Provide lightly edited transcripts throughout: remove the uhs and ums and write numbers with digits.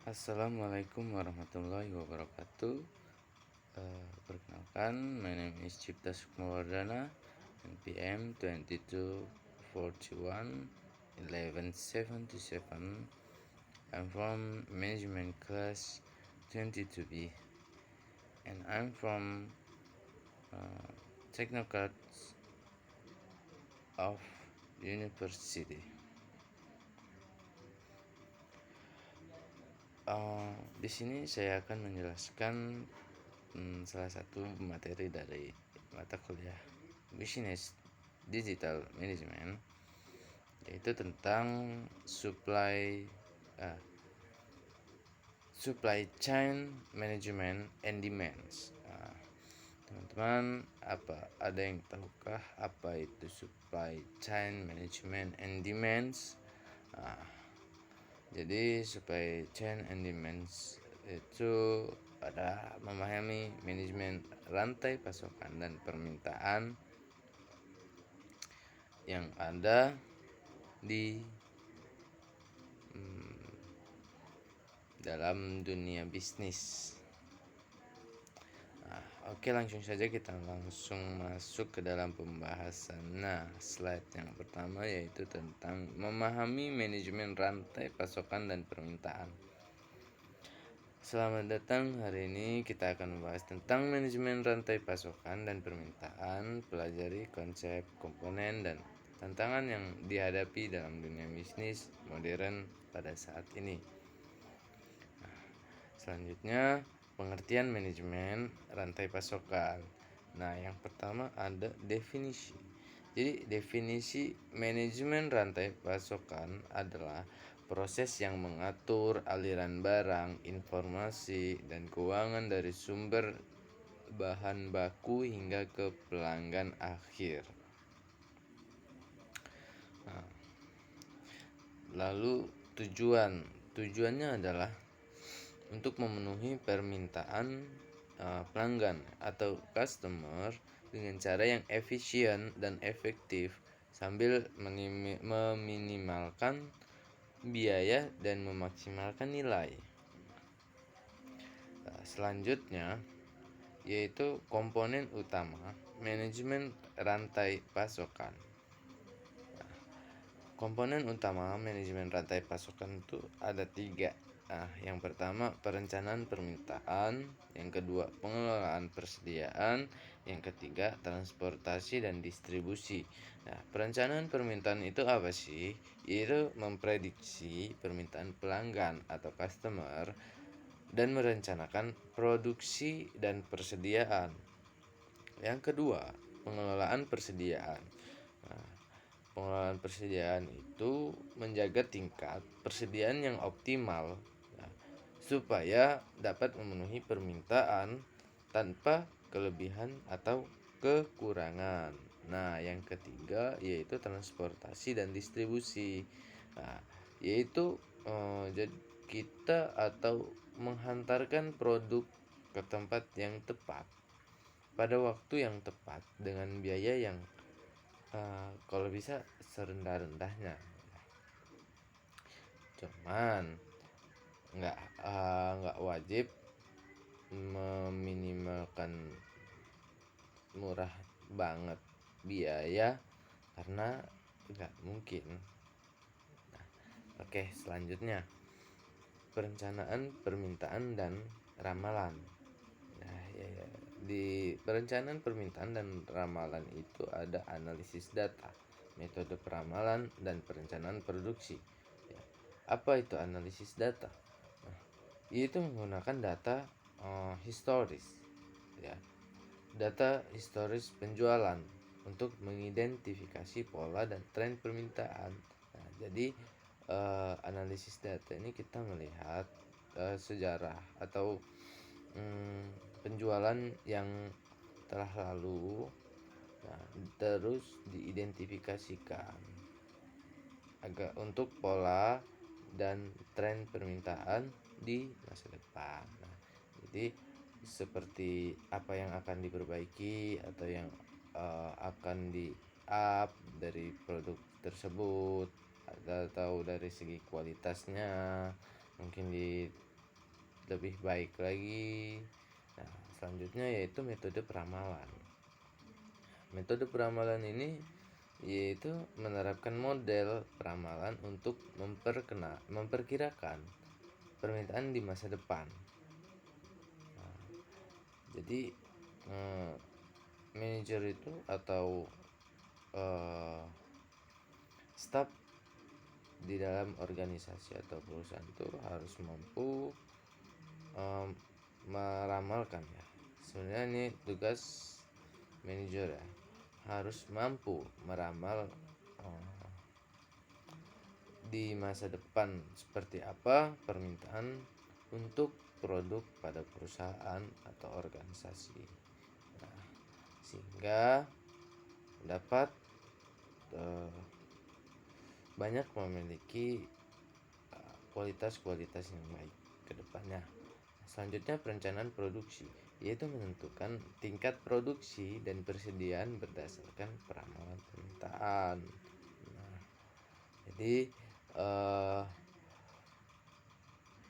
Assalamualaikum warahmatullahi wabarakatuh. Perkenalkan, my name is Cipta Sukmawardana, NPM 2241-1177. I'm from Management Class 22B, and I'm from Technocrats of University. Di sini saya akan menjelaskan salah satu materi dari mata kuliah Business Digital Management, yaitu tentang supply chain management and demands. Teman-teman, ada yang tahukah apa itu supply chain management and demands? Jadi supply chain and demands itu pada memahami manajemen rantai pasokan dan permintaan yang ada di dalam dunia bisnis. Oke, langsung saja kita langsung masuk ke dalam pembahasan. Slide yang pertama yaitu tentang memahami manajemen rantai pasokan dan permintaan. Selamat datang, hari ini kita akan membahas tentang manajemen rantai pasokan dan permintaan, pelajari konsep, komponen, dan tantangan yang dihadapi dalam dunia bisnis modern pada saat ini. Selanjutnya, pengertian manajemen rantai pasokan. Yang pertama ada definisi. Jadi definisi manajemen rantai pasokan adalah proses yang mengatur aliran barang, informasi, dan keuangan dari sumber bahan baku hingga ke pelanggan akhir. Lalu tujuannya adalah untuk memenuhi permintaan pelanggan atau customer dengan cara yang efisien dan efektif sambil meminimalkan biaya dan memaksimalkan nilai. Selanjutnya yaitu komponen utama manajemen rantai pasokan. Komponen utama manajemen rantai pasokan itu ada 3. Yang pertama perencanaan permintaan, yang kedua pengelolaan persediaan, yang ketiga transportasi dan distribusi. Perencanaan permintaan itu apa sih? Itu memprediksi permintaan pelanggan atau customer dan merencanakan produksi dan persediaan. Yang kedua, pengelolaan persediaan. Pengelolaan persediaan itu menjaga tingkat persediaan yang optimal supaya dapat memenuhi permintaan tanpa kelebihan atau kekurangan. Yang ketiga yaitu transportasi dan distribusi. Yaitu kita atau menghantarkan produk ke tempat yang tepat pada waktu yang tepat dengan biaya yang kalau bisa serendah-rendahnya. Cuman nggak wajib meminimalkan murah banget biaya karena nggak mungkin. Oke, selanjutnya perencanaan permintaan dan ramalan. Di perencanaan permintaan dan ramalan itu ada analisis data, metode peramalan, dan perencanaan produksi. Apa itu analisis data? Yaitu menggunakan data historis, data historis penjualan untuk mengidentifikasi pola dan tren permintaan. Jadi analisis data ini kita melihat sejarah atau penjualan yang telah lalu, terus diidentifikasikan agak untuk pola dan tren permintaan di masa depan. Jadi seperti apa yang akan diperbaiki atau yang akan di up dari produk tersebut atau dari segi kualitasnya, mungkin lebih baik lagi. Nah, selanjutnya yaitu metode peramalan. Metode peramalan ini yaitu menerapkan model peramalan untuk memperkirakan permintaan di masa depan. Nah, jadi manajer itu atau staf di dalam organisasi atau perusahaan itu harus mampu meramalkan ya. Sebenarnya ini tugas manajer ya, harus mampu meramal di masa depan seperti apa permintaan untuk produk pada perusahaan atau organisasi. Nah, sehingga dapat banyak memiliki kualitas-kualitas yang baik ke depannya. Selanjutnya perencanaan produksi, yaitu menentukan tingkat produksi dan persediaan berdasarkan peramalan permintaan. Nah, jadi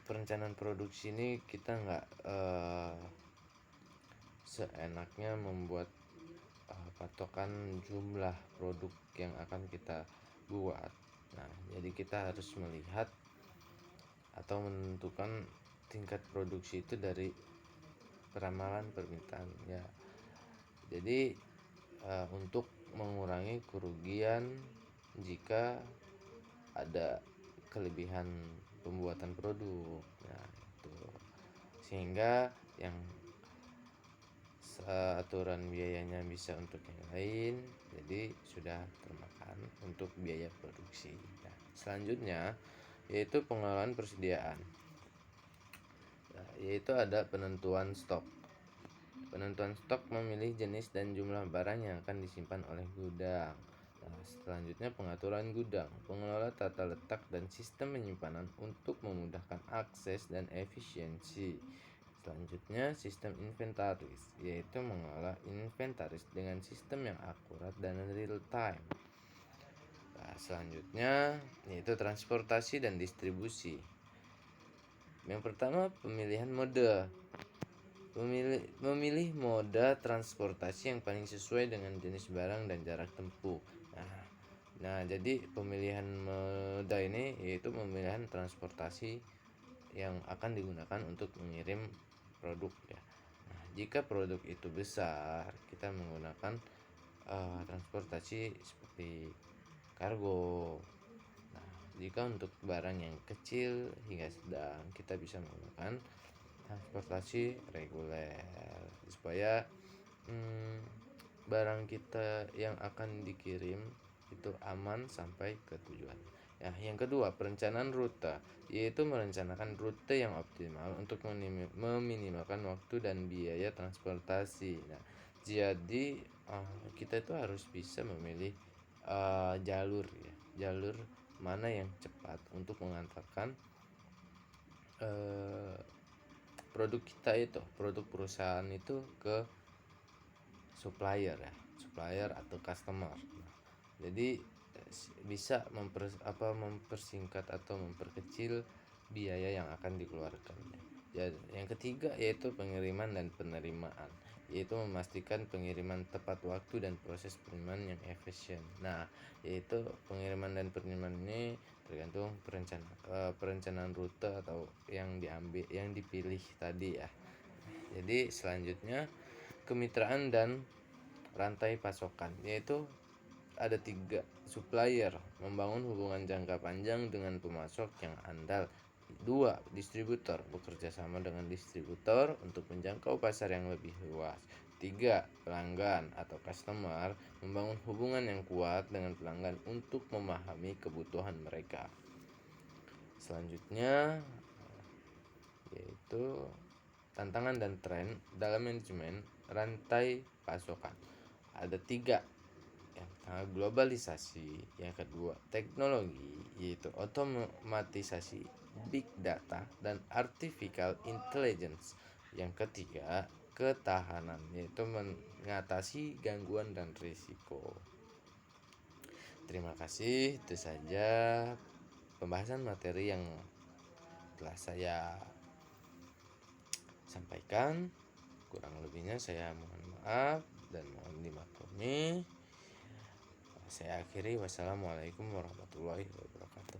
perencanaan produksi ini kita nggak seenaknya membuat patokan jumlah produk yang akan kita buat. Nah, jadi kita harus melihat atau menentukan tingkat produksi itu dari peramalan permintaan ya. Jadi untuk mengurangi kerugian jika ada kelebihan pembuatan produk. Nah, itu sehingga yang aturan biayanya bisa untuk yang lain, jadi sudah termakan untuk biaya produksi. Nah, selanjutnya yaitu pengelolaan persediaan. Nah, yaitu ada penentuan stok. Penentuan stok memilih jenis dan jumlah barang yang akan disimpan oleh gudang. Nah, selanjutnya pengaturan gudang, pengelola tata letak dan sistem penyimpanan untuk memudahkan akses dan efisiensi. Selanjutnya sistem inventaris, yaitu mengelola inventaris dengan sistem yang akurat dan real time. Nah, selanjutnya yaitu transportasi dan distribusi. Yang pertama pemilihan mode. Memilih moda transportasi yang paling sesuai dengan jenis barang dan jarak tempuh. Nah, jadi pemilihan moda ini yaitu pemilihan transportasi yang akan digunakan untuk mengirim produk ya. Nah, jika produk itu besar, kita menggunakan transportasi seperti kargo. Nah, jika untuk barang yang kecil hingga sedang, kita bisa menggunakan transportasi reguler supaya barang kita yang akan dikirim itu aman sampai ke tujuan. Ya, yang kedua, perencanaan rute, yaitu merencanakan rute yang optimal untuk meminimalkan waktu dan biaya transportasi. Nah, jadi kita itu harus bisa memilih jalur ya, jalur mana yang cepat untuk mengantarkan produk kita itu, produk perusahaan itu ke supplier ya, supplier atau customer. Nah, jadi bisa mempersingkat atau memperkecil biaya yang akan dikeluarkan. Jadi, yang ketiga yaitu pengiriman dan penerimaan, yaitu memastikan pengiriman tepat waktu dan proses pengiriman yang efisien. Nah, yaitu pengiriman dan penerimaan ini tergantung perencanaan rute atau yang dipilih tadi ya. Jadi selanjutnya kemitraan dan rantai pasokan, yaitu ada 3 supplier, membangun hubungan jangka panjang dengan pemasok yang andal. 2 distributor, bekerja sama dengan distributor untuk menjangkau pasar yang lebih luas. 3 pelanggan atau customer, membangun hubungan yang kuat dengan pelanggan untuk memahami kebutuhan mereka. Selanjutnya yaitu tantangan dan tren dalam manajemen rantai pasokan. Ada 3. Yang pertama globalisasi, yang kedua teknologi yaitu otomatisasi, big data dan artificial intelligence. Yang ketiga ketahanan, yaitu mengatasi gangguan dan risiko. Terima kasih, itu saja pembahasan materi yang telah saya sampaikan. Kurang lebihnya saya mohon maaf dan mohon dimaklumi. Saya akhiri, wassalamualaikum warahmatullahi wabarakatuh.